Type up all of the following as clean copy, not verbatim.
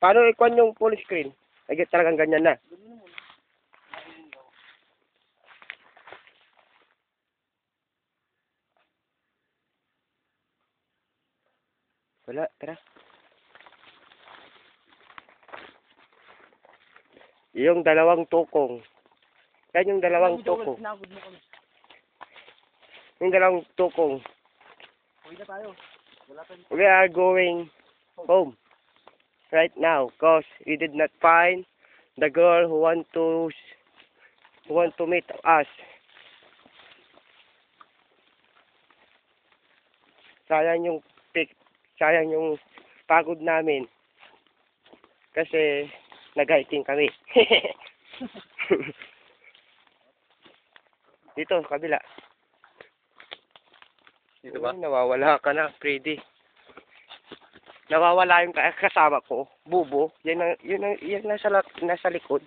Paano ikon yung full screen? Ay, talagang ganyan na. Wala, tara. Yung dalawang tukong. Yan yung dalawang tukong. Yung dalawang tukong. Uwi na tayo. Wala pa. We are going home right now because we did not find the girl who want to meet us. Sayang yung pagod namin kasi nag-hiking kami. Dito, kabila. Dito ba? Uy, nawawala ka na, Freddy. Nawawala yung kasama ko, Bubo. Yan nasa likod.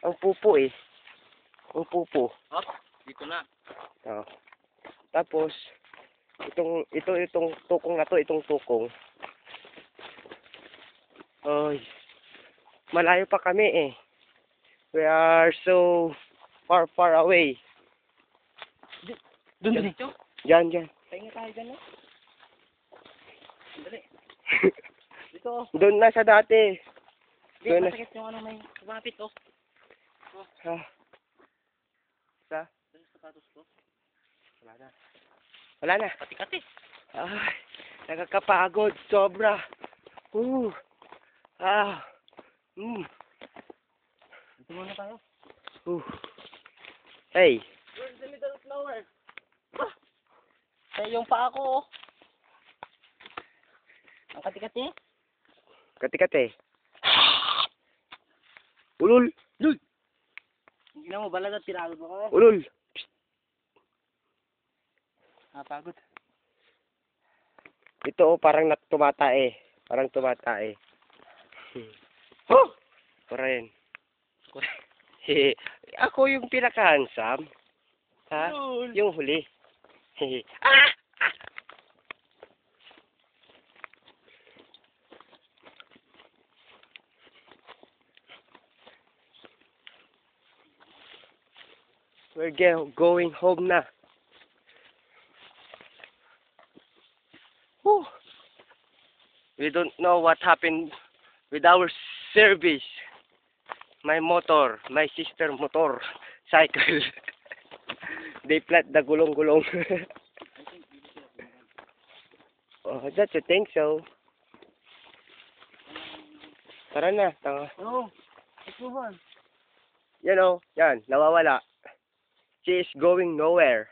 Ang pupo eh. Ang pupo. Up, dito na. Oh. Tapos, itong tukong na to, itong tukong. Ay, malayo pa kami eh. We are so far away. Doon dito. Diyan. Pahinga tayo dyan, no? Dali. Dito, oh. Doon na sa dati. Hindi, Doon na. masakit yung ano may kumapit, oh. Ah. Sa? Doon yung sapatos ko. Wala na. Kati-kati. Ay, nakakapagod. Sobra. Ah. Dito muna tayo. Hey. Where's the middle flower? Eh, yung paa ko, oh. Ang kati-kati. Kati-kati. Ulul. Dude! Hindi na mo, balad at pinagod mo ko. Ulul. Napagod. Ito oh, parang tumatae. Parang tumatae. Oh! Kuren. Ako yung pinaka-handsome. Ha? Yung huli. Ah! We're going home na. Whew. We don't know what happened with our service. My motor, my sister motor, cycle. They flat the gulong-gulong. Oh, that you think so? Tara na, tanga. No, let's move on. Yan oh, yan, nawawala. She is going nowhere.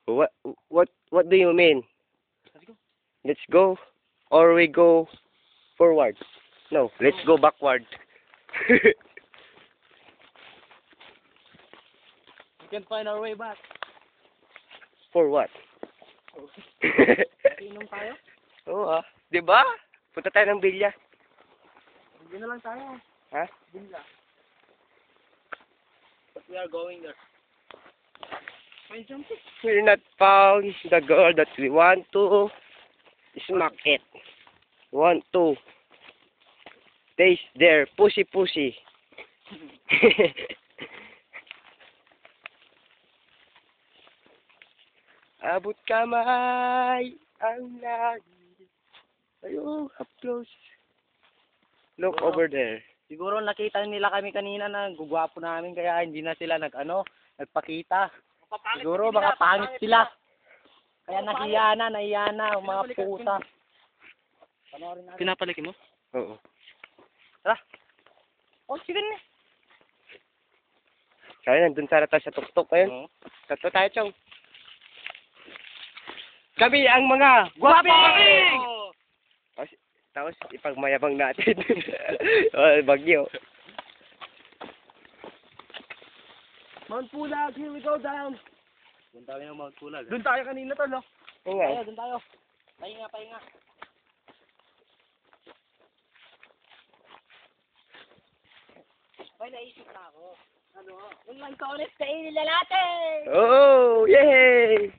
What do you mean? Let's go. Let's go, or we go forward? No, let's go backward. We can find our way back. For what? Inom tayo? Oo ah, di ba? Punta tayo ng bilya. Hindi na lang tayo. Ha? Billa. But we are going there. May jumping. We're not found the girl that we want to smack it. Want to taste their pussy. Abot kamay ang lagi. Ayun, up close. Look Siguro, over there. Siguro nakita nila kami kanina na gugwapo namin kaya hindi na sila nagpakita. Siguro mga pangit sila. Kaya nahiya na, mga puta. Pinapalikin mo? Oo. Tara. Oh, sige na. Kaya nandun sana tayo sa tuktok ngayon. Oo. Tatlo tayo, Chong. Kami ang mga gwaping! Tapos ipagmayabang natin. Oh, bagyo. Mount Pulag, here we go down. Doon tayo ng Mount Pulag. Doon tayo kanina to, no? Oo nga. Doon tayo. Pahinga. May naisip na ako. Ano? Yung lang kaunit sa inila natin! Oh, yay!